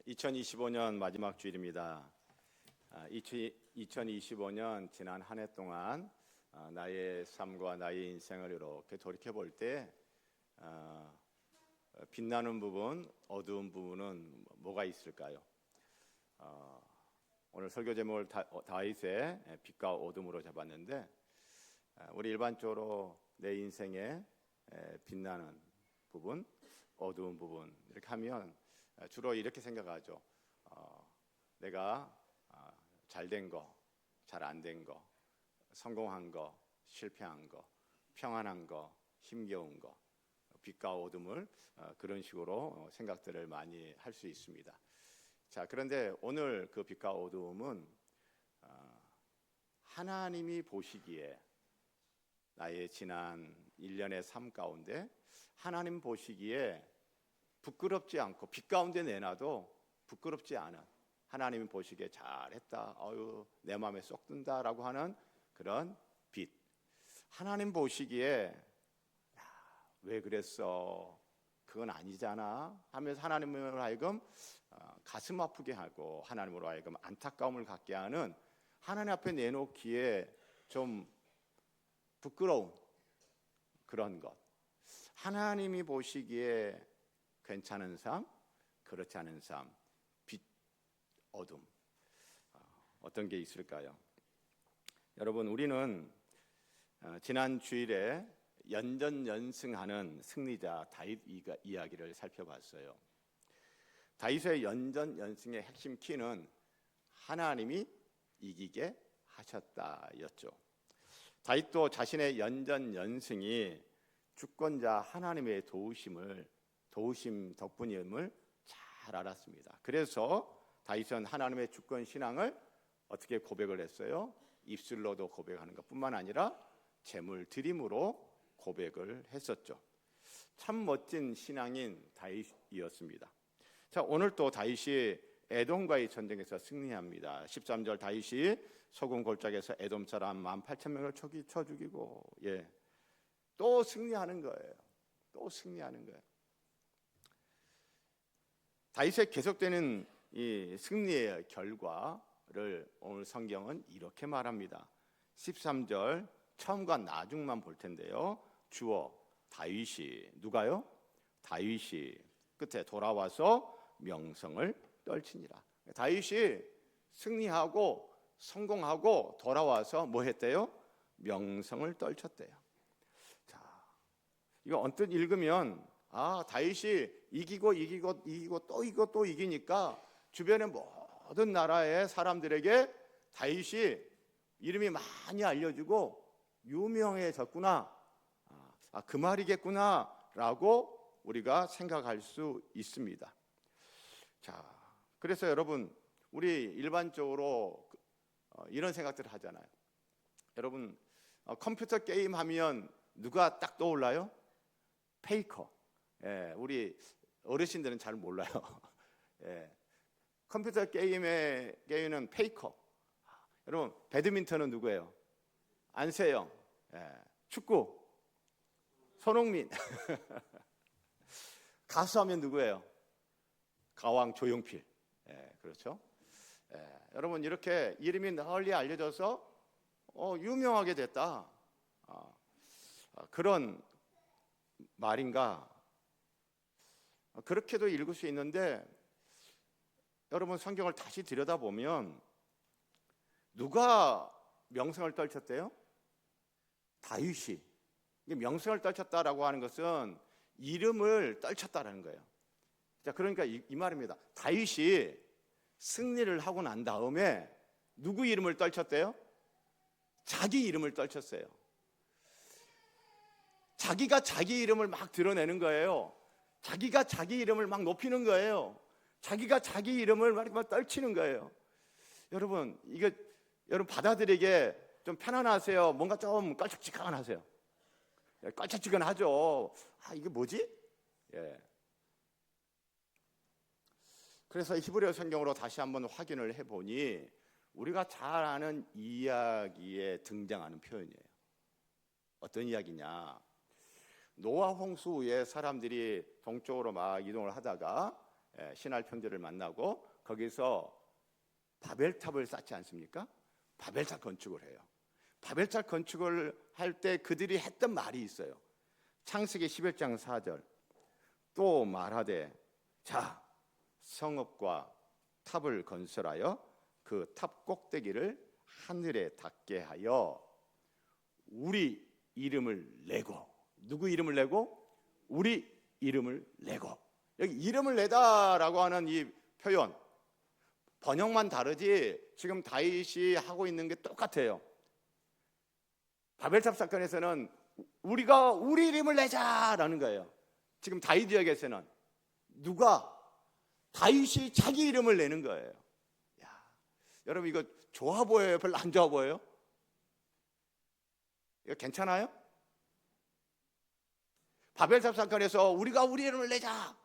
2025년 마지막 주일입니다. 2025년 지난 한 해 동안 나의 삶과 나의 인생을 이렇게 돌이켜 볼 때 빛나는 부분, 어두운 부분은 뭐가 있을까요? 오늘 설교 제목을 다윗의 빛과 어둠으로 잡았는데, 우리 일반적으로 내 인생에 빛나는 부분, 어두운 부분 이렇게 하면 주로 이렇게 생각하죠. 내가 잘된 거, 잘 안 된 거, 성공한 거, 실패한 거, 평안한 거, 힘겨운 거, 빛과 어둠을 그런 식으로 생각들을 많이 할 수 있습니다. 자, 그런데 오늘 그 빛과 어두움은 하나님이 보시기에 나의 지난 1년의 삶 가운데 하나님 보시기에 부끄럽지 않고 빛 가운데 내놔도 부끄럽지 않은, 하나님이 보시기에 잘했다, 내 마음에 쏙 든다라고 하는 그런 빛, 하나님 보시기에 왜 그랬어, 그건 아니잖아 하면서 하나님으로 하여금 가슴 아프게 하고 하나님으로 하여금 안타까움을 갖게 하는, 하나님 앞에 내놓기에 좀 부끄러운 그런 것, 하나님이 보시기에 괜찮은 삶, 그렇지 않은 삶, 빛, 어둠, 어떤 게 있을까요? 여러분, 우리는 지난 주일에 연전연승하는 승리자 다윗 이야기를 살펴봤어요. 다윗의 연전연승의 핵심 키는 하나님이 이기게 하셨다였죠. 다윗도 자신의 연전연승이 주권자 하나님의 도우심 덕분임을 잘 알았습니다. 그래서 다윗은 하나님의 주권 신앙을 어떻게 고백을 했어요? 입술로도 고백하는 것뿐만 아니라 제물 드림으로 고백을 했었죠. 참 멋진 신앙인 다윗이었습니다. 자, 오늘 또 다윗이 에돔과의 전쟁에서 승리합니다. 13절, 다윗이 소금 골짜기에서 에돔 사람 18,000명을 쳐 죽이고, 또 승리하는 거예요. 또 승리하는 거예요. 다윗의 계속되는 이 승리의 결과를 오늘 성경은 이렇게 말합니다. 13절 처음과 나중만 볼 텐데요. 주어 다윗이, 누가요? 다윗이 끝에 돌아와서 명성을 떨치니라. 다윗이 승리하고 성공하고 돌아와서 뭐 했대요? 명성을 떨쳤대요. 자, 이거 언뜻 읽으면 다윗이 이기고 또 이기니까 주변의 모든 나라의 사람들에게 다윗이 이름이 많이 알려지고 유명해졌구나, 그 말이겠구나 라고 우리가 생각할 수 있습니다. 자, 그래서 여러분, 우리 일반적으로 이런 생각들을 하잖아요. 여러분, 컴퓨터 게임 하면 누가 딱 떠올라요? 페이커. 우리 어르신들은 잘 몰라요. 컴퓨터 게임은 페이커. 여러분, 배드민턴은 누구예요? 안세영. 축구 손흥민. 가수하면 누구예요? 가왕 조용필. 그렇죠? 여러분, 이렇게 이름이 널리 알려져서 유명하게 됐다, 그런 말인가? 그렇게도 읽을 수 있는데, 여러분, 성경을 다시 들여다보면 누가 명성을 떨쳤대요? 다윗이. 명성을 떨쳤다라고 하는 것은 이름을 떨쳤다라는 거예요. 자, 그러니까 이 말입니다. 다윗이 승리를 하고 난 다음에 누구 이름을 떨쳤대요? 자기 이름을 떨쳤어요. 자기가 자기 이름을 막 드러내는 거예요. 자기가 자기 이름을 막 높이는 거예요. 자기가 자기 이름을 막 떨치는 거예요. 여러분, 이거 여러분 받아들이게 좀 편안하세요? 뭔가 좀 깔짝지근하세요? 깔짝지근하죠. 이게 뭐지? 그래서 히브리어 성경으로 다시 한번 확인을 해보니 우리가 잘 아는 이야기에 등장하는 표현이에요. 어떤 이야기냐? 노아 홍수 후에 사람들이 동쪽으로 막 이동을 하다가 신할 형제를 만나고 거기서 바벨탑을 쌓지 않습니까? 바벨탑 건축을 해요. 바벨탑 건축을 할 때 그들이 했던 말이 있어요. 창세기 11장 4절. 또 말하되 자 성읍과 탑을 건설하여 그 탑 꼭대기를 하늘에 닿게 하여 우리 이름을 내고, 누구 이름을 내고? 우리 이름을 내고. 여기 이름을 내다라고 하는 이 표현 번역만 다르지 지금 다윗이 하고 있는 게 똑같아요. 바벨탑 사건에서는 우리가 우리 이름을 내자라는 거예요. 지금 다윗 지역에서는 누가? 다윗이 자기 이름을 내는 거예요. 야, 여러분 이거 좋아 보여요? 별로 안 좋아 보여요? 이거 괜찮아요? 바벨탑 사건에서 우리가 우리 이름을 내자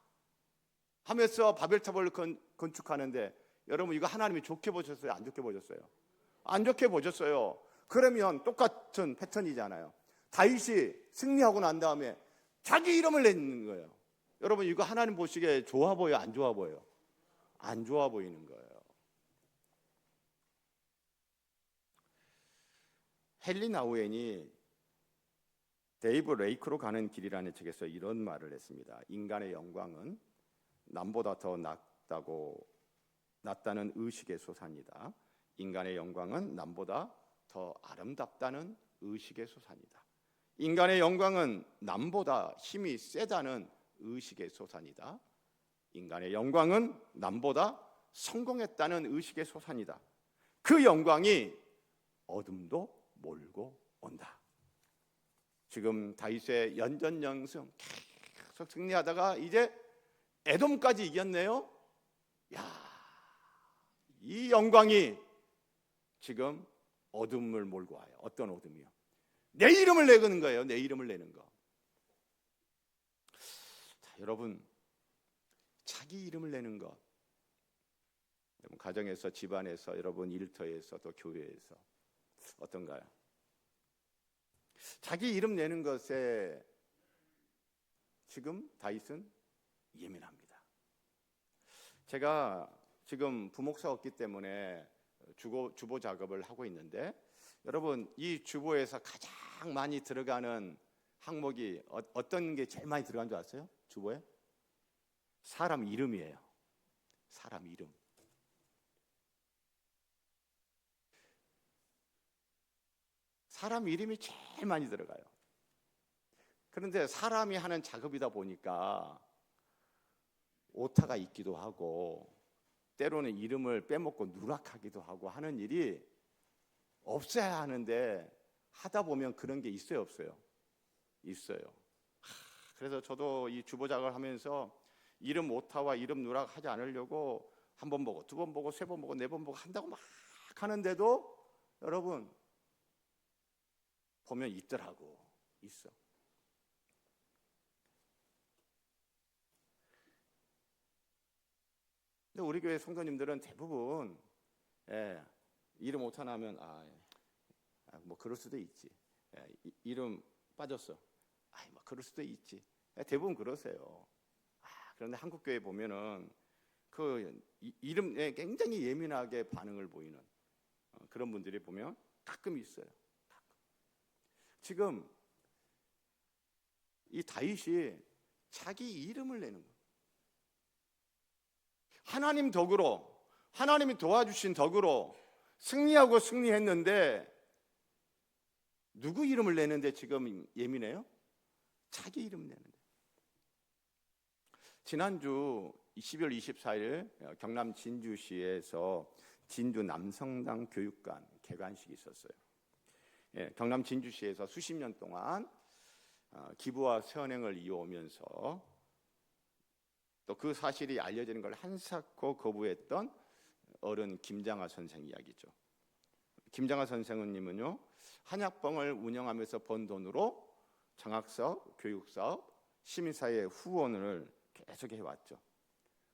하면서 바벨탑을 건축하는데 여러분 이거 하나님이 좋게 보셨어요? 안 좋게 보셨어요? 안 좋게 보셨어요. 그러면 똑같은 패턴이잖아요. 다윗이 승리하고 난 다음에 자기 이름을 내는 거예요. 여러분 이거 하나님 보시기에 좋아 보여요? 안 좋아 보여요? 안 좋아 보이는 거예요. 헨리 나우엔이 데이브 레이크로 가는 길이라는 책에서 이런 말을 했습니다. 인간의 영광은 남보다 더 낫다는 의식의 솟아니다. 인간의 영광은 남보다 더 아름답다는 의식의 솟아니다. 인간의 영광은 남보다 힘이 세다는 의식의 솟아니다. 인간의 영광은 남보다 성공했다는 의식의 솟아니다. 그 영광이 어둠도 몰고 온다. 지금 다윗의 연전연승 계속 승리하다가 이제 에돔까지 이겼네요. 야, 이 영광이 지금 어둠을 몰고 와요. 어떤 어둠이요? 내 이름을 내는 거예요. 내 이름을 내는 거. 자, 여러분 자기 이름을 내는 것. 여러분 가정에서, 집안에서, 여러분 일터에서, 또 교회에서 어떤가요? 자기 이름 내는 것에 지금 다윗은 예민합니다. 제가 지금 부목사 없기 때문에 주보 작업을 하고 있는데 여러분 이 주보에서 가장 많이 들어가는 항목이 어떤 게 제일 많이 들어간 줄 아세요? 주보에? 사람 이름이에요. 사람 이름. 사람 이름이 제일 많이 들어가요. 그런데 사람이 하는 작업이다 보니까 오타가 있기도 하고 때로는 이름을 빼먹고 누락하기도 하고 하는 일이 없어야 하는데 하다 보면 그런 게 있어요, 없어요? 있어요. 그래서 저도 이 주보 작업을 하면서 이름 오타와 이름 누락하지 않으려고 한 번 보고 두 번 보고 세 번 보고 네 번 보고 한다고 막 하는데도 여러분 보면 있더라고. 있어. 근데 우리 교회 성도님들은 대부분 이름 오타 나면 뭐 그럴 수도 있지. 이름 빠졌어. 뭐 그럴 수도 있지. 대부분 그러세요. 그런데 한국 교회 보면은 그 이름에 굉장히 예민하게 반응을 보이는 그런 분들이 보면 가끔 있어요. 지금 이 다윗이 자기 이름을 내는 거예요. 하나님 덕으로, 하나님이 도와주신 덕으로 승리하고 승리했는데 누구 이름을 내는데 지금 예민해요? 자기 이름 내는데. 지난주 12월 24일 경남 진주시에서 진주 남성당 교육관 개관식이 있었어요. 경남 진주시에서 수십 년 동안 기부와 세원행을 이어오면서 또 그 사실이 알려지는 걸 한사코 거부했던 어른 김장하 선생 이야기죠. 김장하 선생님은요 한약봉을 운영하면서 번 돈으로 장학사업, 교육사업, 시민사회 후원을 계속 해왔죠.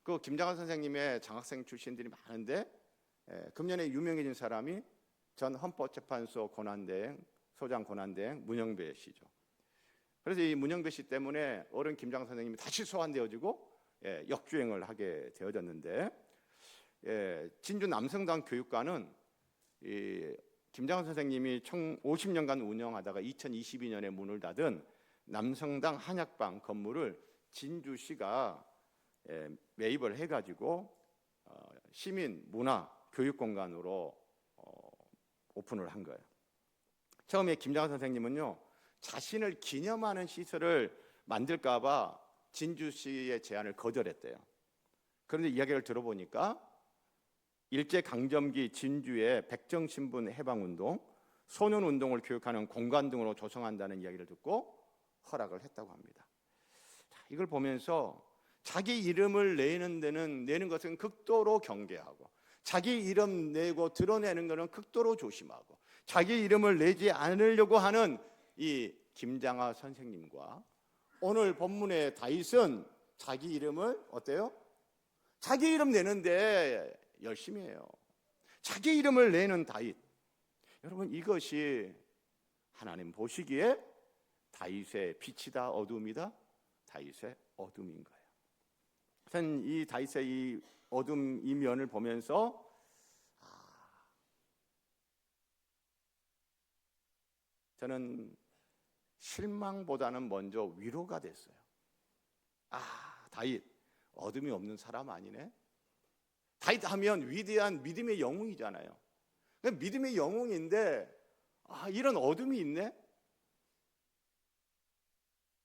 그 김장하 선생님의 장학생 출신들이 많은데 금년에 유명해진 사람이 전 헌법재판소 권한대행, 소장 권한대행 문영배 씨죠. 그래서 이 문영배 씨 때문에 어른 김장하 선생님이 다시 소환되어지고 역주행을 하게 되어졌는데, 진주 남성당 교육관은 김장원 선생님이 총 50년간 운영하다가 2022년에 문을 닫은 남성당 한약방 건물을 진주시가 매입을 해가지고 시민 문화 교육 공간으로 오픈을 한 거예요. 처음에 김장원 선생님은요, 자신을 기념하는 시설을 만들까봐 진주시의 제안을 거절했대요. 그런데 이야기를 들어보니까 일제강점기 진주의 백정신분 해방운동, 소년운동을 교육하는 공간 등으로 조성한다는 이야기를 듣고 허락을 했다고 합니다. 이걸 보면서 자기 이름을 내는 것은 극도로 경계하고, 자기 이름 내고 드러내는 것은 극도로 조심하고, 자기 이름을 내지 않으려고 하는 이 김장하 선생님과 오늘 본문의 다윗은 자기 이름을 어때요? 자기 이름 내는데 열심히 해요. 자기 이름을 내는 다윗. 여러분, 이것이 하나님 보시기에 다윗의 빛이다, 어둠이다? 다윗의 어둠인 거예요. 저는 이 다윗의 이 어둠 이 면을 보면서 저는 실망보다는 먼저 위로가 됐어요. 다윗 어둠이 없는 사람 아니네. 다윗 하면 위대한 믿음의 영웅이잖아요. 믿음의 영웅인데 이런 어둠이 있네.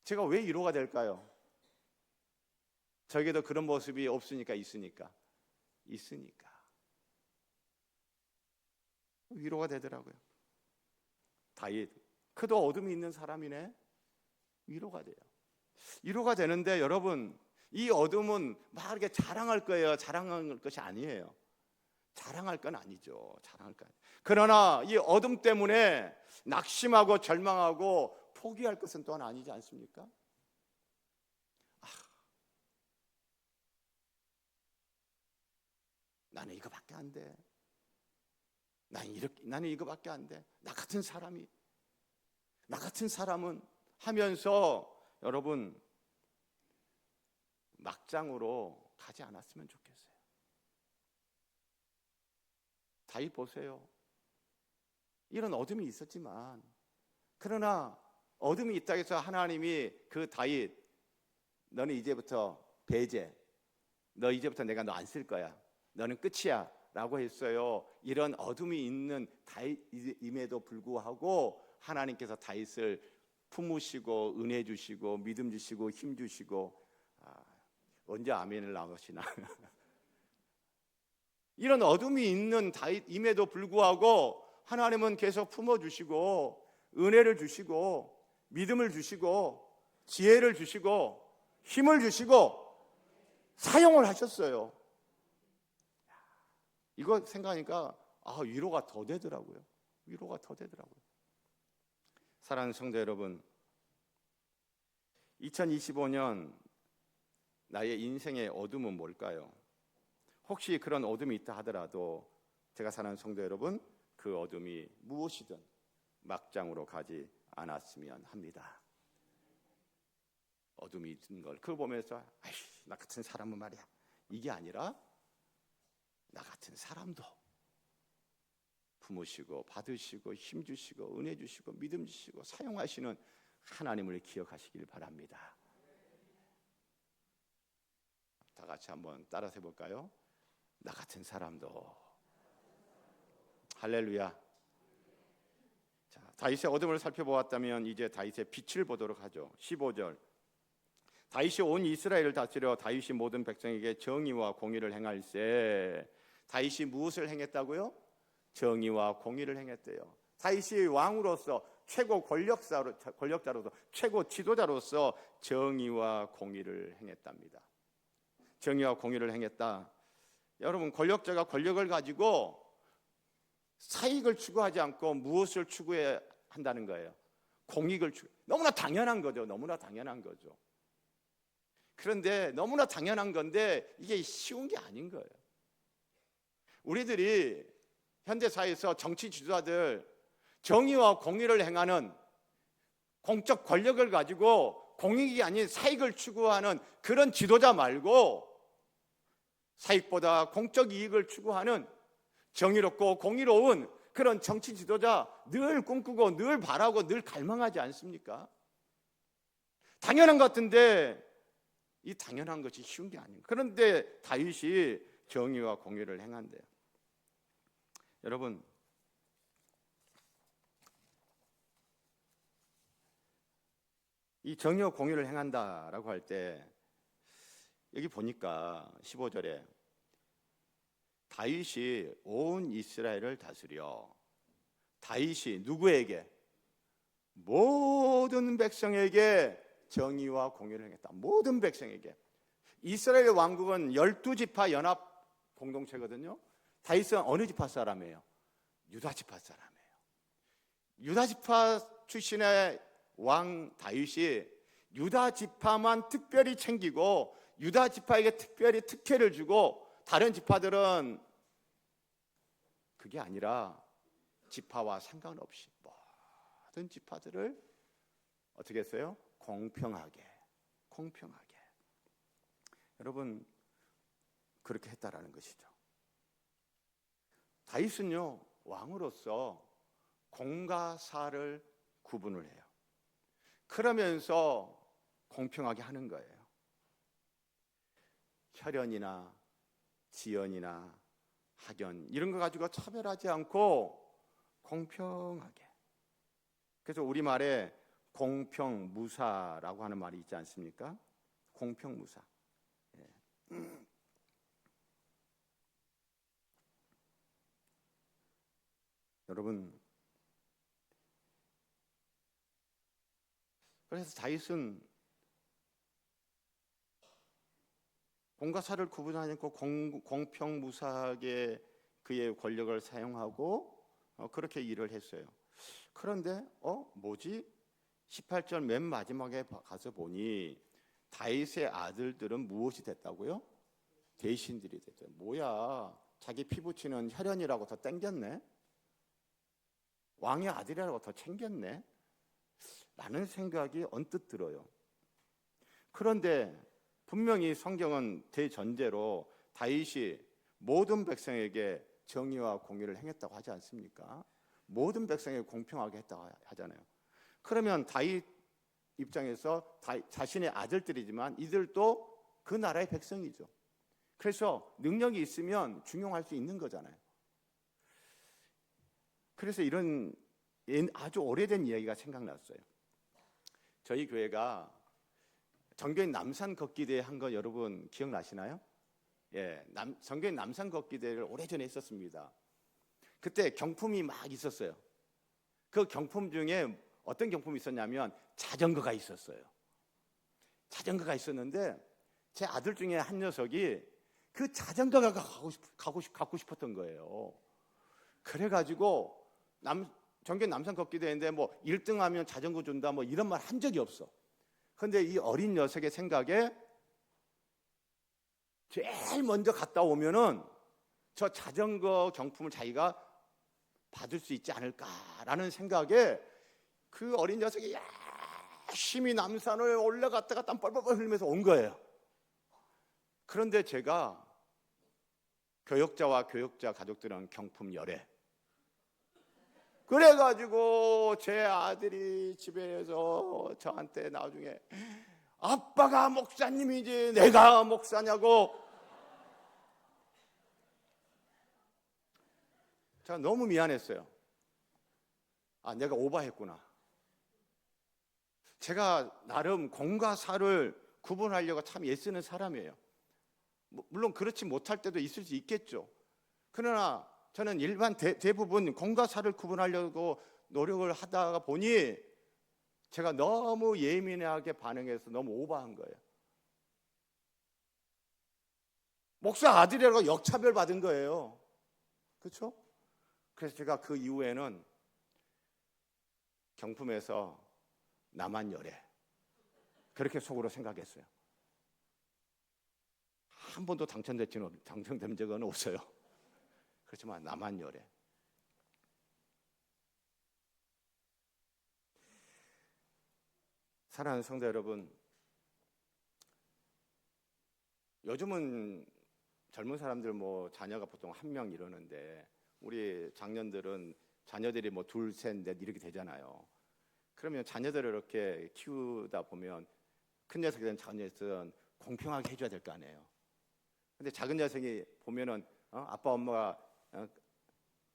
제가 왜 위로가 될까요? 저에게도 그런 모습이 없으니까 있으니까 위로가 되더라고요. 다윗 그도 어둠이 있는 사람이네. 위로가 돼요. 위로가 되는데 여러분, 이 어둠은 막 이렇게 자랑할 거예요? 자랑할 것이 아니에요. 자랑할 건 아니죠. 자랑할 건. 그러나 이 어둠 때문에 낙심하고 절망하고 포기할 것은 또한 아니지 않습니까? 나는 이거밖에 안 돼. 나는 이거밖에 안 돼. 나 같은 사람은 하면서 여러분 막장으로 가지 않았으면 좋겠어요. 다윗 보세요. 이런 어둠이 있었지만, 그러나 어둠이 있다고 해서 하나님이 그 다윗, 너는 이제부터 배제, 너 이제부터 내가 너 안 쓸 거야, 너는 끝이야 라고 했어요. 이런 어둠이 있는 다윗임에도 불구하고 하나님께서 다윗을 품으시고 은혜 주시고 믿음 주시고 힘 주시고, 언제 아멘을 나오시나 이런 어둠이 있는 다윗임에도 불구하고 하나님은 계속 품어주시고 은혜를 주시고 믿음을 주시고 지혜를 주시고 힘을 주시고 사용을 하셨어요. 이거 생각하니까 위로가 더 되더라고요. 사랑하는 성도 여러분, 2025년 나의 인생의 어둠은 뭘까요? 혹시 그런 어둠이 있다 하더라도 제가 사랑하는 성도 여러분, 그 어둠이 무엇이든 막장으로 가지 않았으면 합니다. 어둠이 있는 걸 그거 보면서 나 같은 사람은 말이야, 이게 아니라 나 같은 사람도 품으시고 받으시고 힘 주시고 은혜 주시고 믿음 주시고 사용하시는 하나님을 기억하시길 바랍니다. 다 같이 한번 따라서 해볼까요? 나 같은 사람도. 할렐루야. 자, 다윗의 어둠을 살펴보았다면 이제 다윗의 빛을 보도록 하죠. 15절. 다윗이 온 이스라엘을 다스려 다윗이 모든 백성에게 정의와 공의를 행할세. 다윗이 무엇을 행했다고요? 정의와 공의를 행했대요. 다윗이 왕으로서 최고 권력자로서 최고 지도자로서 정의와 공의를 행했답니다. 정의와 공의를 행했다. 여러분, 권력자가 권력을 가지고 사익을 추구하지 않고 무엇을 추구해야 한다는 거예요? 공익을 너무나 당연한 거죠. 그런데 너무나 당연한 건데 이게 쉬운 게 아닌 거예요. 우리들이 현대사회에서 정치 지도자들 정의와 공의를 행하는 공적 권력을 가지고 공익이 아닌 사익을 추구하는 그런 지도자 말고 사익보다 공적 이익을 추구하는 정의롭고 공의로운 그런 정치 지도자 늘 꿈꾸고 늘 바라고 늘 갈망하지 않습니까? 당연한 것 같은데 이 당연한 것이 쉬운 게 아닌가. 그런데 다윗이 정의와 공의를 행한대요. 여러분, 이 정의와 공의를 행한다라고 할 때 여기 보니까 15절에 다윗이 온 이스라엘을 다스려. 다윗이 누구에게? 모든 백성에게 정의와 공의를 행했다. 모든 백성에게. 이스라엘 왕국은 12지파 연합 공동체거든요. 다윗은 어느 지파 사람이에요? 유다 지파 사람이에요. 유다 지파 출신의 왕 다윗이 유다 지파만 특별히 챙기고 유다 지파에게 특별히 특혜를 주고 다른 지파들은 그게 아니라 지파와 상관없이 모든 지파들을 어떻게 했어요? 공평하게. 여러분, 그렇게 했다라는 것이죠. 다윗은요, 왕으로서 공과 사를 구분을 해요. 그러면서 공평하게 하는 거예요. 혈연이나 지연이나 학연 이런 거 가지고 차별하지 않고 공평하게. 그래서 우리말에 공평무사라고 하는 말이 있지 않습니까? 공평무사. 여러분, 그래서 다윗은 공과 사를 구분하지 않고 공평무사하게 그의 권력을 사용하고 그렇게 일을 했어요. 그런데 뭐지? 18절 맨 마지막에 가서 보니 다윗의 아들들은 무엇이 됐다고요? 대신들이 됐어요. 뭐야, 자기 피부치는 혈연이라고 더 땡겼네? 왕의 아들이라고 더 챙겼네? 라는 생각이 언뜻 들어요. 그런데 분명히 성경은 대전제로 다윗이 모든 백성에게 정의와 공의를 행했다고 하지 않습니까? 모든 백성에게 공평하게 했다고 하잖아요. 그러면 다윗 입장에서 자신의 아들들이지만 이들도 그 나라의 백성이죠. 그래서 능력이 있으면 중용할 수 있는 거잖아요. 그래서 이런 아주 오래된 이야기가 생각났어요. 저희 교회가 정교인 남산 걷기대회 한 거 여러분 기억나시나요? 예, 정교인 남산 걷기대회를 오래전에 했었습니다. 그때 경품이 막 있었어요. 그 경품 중에 어떤 경품이 있었냐면 자전거가 있었어요. 자전거가 있었는데 제 아들 중에 한 녀석이 그 자전거가 갖고 싶었던 거예요. 그래가지고 정교인 남산 걷기대회인데 뭐 1등하면 자전거 준다 뭐 이런 말 한 적이 없어. 그런데 이 어린 녀석의 생각에 제일 먼저 갔다 오면은 저 자전거 경품을 자기가 받을 수 있지 않을까라는 생각에 그 어린 녀석이 열심히 남산을 올라갔다가 땀 뻘뻘 흘리면서 온 거예요. 그런데 제가 교역자와 교역자 가족들은 경품 열애. 그래가지고 제 아들이 집에서 저한테 나중에 아빠가 목사님이지 내가 목사냐고. 제가 너무 미안했어요. 내가 오버했구나. 제가 나름 공과 사를 구분하려고 참 애쓰는 사람이에요. 물론 그렇지 못할 때도 있을 수 있겠죠. 그러나 저는 일반 대부분 공과 사를 구분하려고 노력을 하다가 보니 제가 너무 예민하게 반응해서 너무 오버한 거예요. 목사 아들이라고 역차별 받은 거예요. 그렇죠? 그래서 제가 그 이후에는 경품에서 나만 열애. 그렇게 속으로 생각했어요. 한 번도 당첨된 적은 없어요. 그렇지만 나만 열애. 사랑하는 성도 여러분, 요즘은 젊은 사람들 뭐 자녀가 보통 한 명 이러는데 우리 장년들은 자녀들이 뭐 둘, 셋, 넷 이렇게 되잖아요. 그러면 자녀들을 이렇게 키우다 보면 큰 녀석이든 작은 녀석이든 공평하게 해줘야 될 거 아니에요. 근데 작은 녀석이 보면은 아빠 엄마가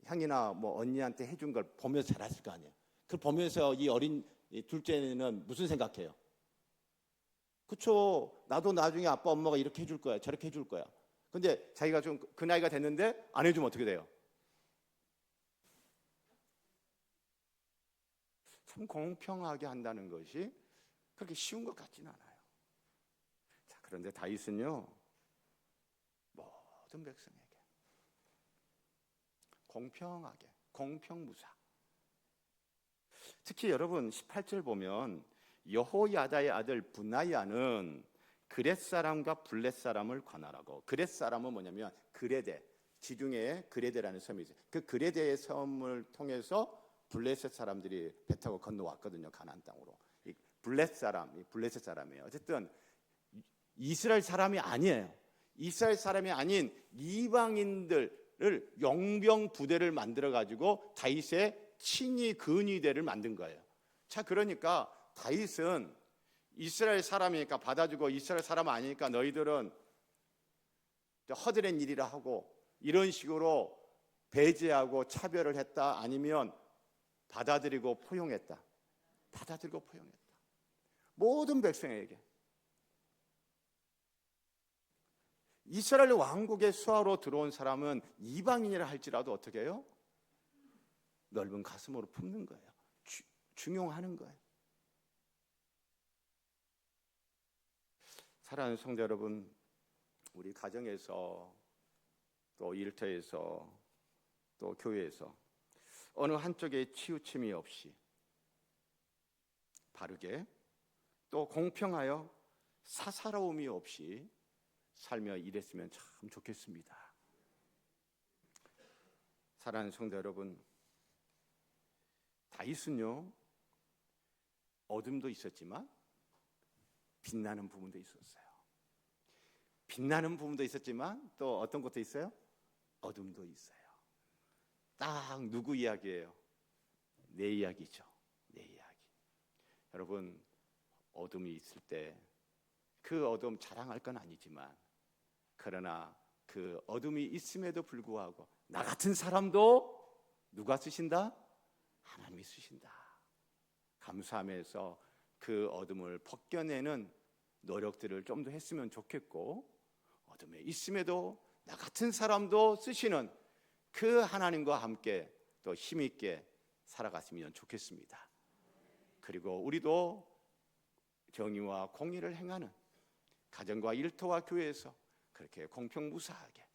형이나 뭐 언니한테 해준 걸 보면서 자랐을 거 아니에요. 그걸 보면서 이 어린 둘째는 무슨 생각해요? 그쵸? 나도 나중에 아빠 엄마가 이렇게 해줄 거야, 저렇게 해줄 거야. 근데 자기가 좀 그 나이가 됐는데 안 해주면 어떻게 돼요? 참 공평하게 한다는 것이 그렇게 쉬운 것 같지는 않아요. 자, 그런데 다윗은요, 모든 백성에게 공평하게, 공평무사. 특히 여러분 18절 보면 여호야다의 아들 분하야는 그렛 사람과 블렛 사람을 관할하고, 그렛 사람은 뭐냐면 그레데, 지중해에 그레데라는 섬이 있어요. 그 그레데의 섬을 통해서 블레셋 사람들이 배 타고 건너왔거든요, 가나안 땅으로. 이 블렛 사람, 이 블레셋 사람이에요. 어쨌든 이스라엘 사람이 아니에요. 이스라엘 사람이 아닌 이방인들을 용병 부대를 만들어 가지고 다윗의 친위 근위대를 만든 거예요. 자, 그러니까 다윗은 이스라엘 사람이니까 받아주고, 이스라엘 사람 아니니까 너희들은 허드렛 일이라 하고, 이런 식으로 배제하고 차별을 했다, 아니면 받아들이고 포용했다. 받아들이고 포용했다. 모든 백성에게. 이스라엘 왕국의 수하로 들어온 사람은 이방인이라 할지라도 어떻게 해요? 넓은 가슴으로 품는 거예요. 중용하는 거예요. 사랑하는 성도 여러분, 우리 가정에서 또 일터에서 또 교회에서 어느 한쪽에 치우침이 없이 바르게 또 공평하여 사사로움이 없이 살며 일했으면 참 좋겠습니다. 사랑하는 성도 여러분, 다윗은요, 어둠도 있었지만 빛나는 부분도 있었어요. 빛나는 부분도 있었지만 또 어떤 것도 있어요? 어둠도 있어요. 딱 누구 이야기예요? 내 이야기죠. 내 이야기. 여러분, 어둠이 있을 때 그 어둠 자랑할 건 아니지만, 그러나 그 어둠이 있음에도 불구하고 나 같은 사람도 누가 쓰신다? 하나님이 쓰신다. 감사하면서 그 어둠을 벗겨내는 노력들을 좀 더 했으면 좋겠고, 어둠에 있음에도 나 같은 사람도 쓰시는 그 하나님과 함께 또 힘있게 살아갔으면 좋겠습니다. 그리고 우리도 정의와 공의를 행하는 가정과 일터와 교회에서 그렇게 공평무사하게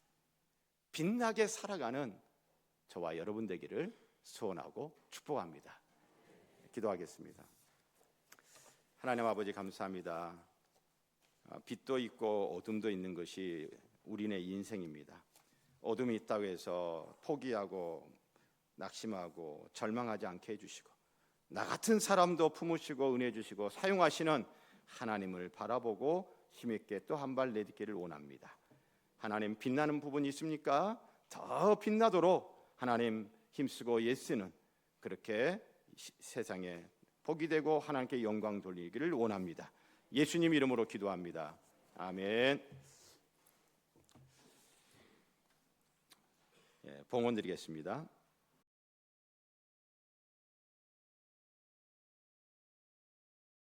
빛나게 살아가는 저와 여러분 되기를 소원하고 축복합니다. 기도하겠습니다. 하나님 아버지, 감사합니다. 빛도 있고 어둠도 있는 것이 우리네 인생입니다. 어둠이 있다고 해서 포기하고 낙심하고 절망하지 않게 해주시고, 나 같은 사람도 품으시고 은혜 주시고 사용하시는 하나님을 바라보고 힘있게 또 한 발 내딛기를 원합니다. 하나님, 빛나는 부분이 있습니까? 더 빛나도록 하나님 힘쓰고 예쓰는, 그렇게 세상에 복이 되고 하나님께 영광 돌리기를 원합니다. 예수님 이름으로 기도합니다. 아멘. 봉헌 드리겠습니다.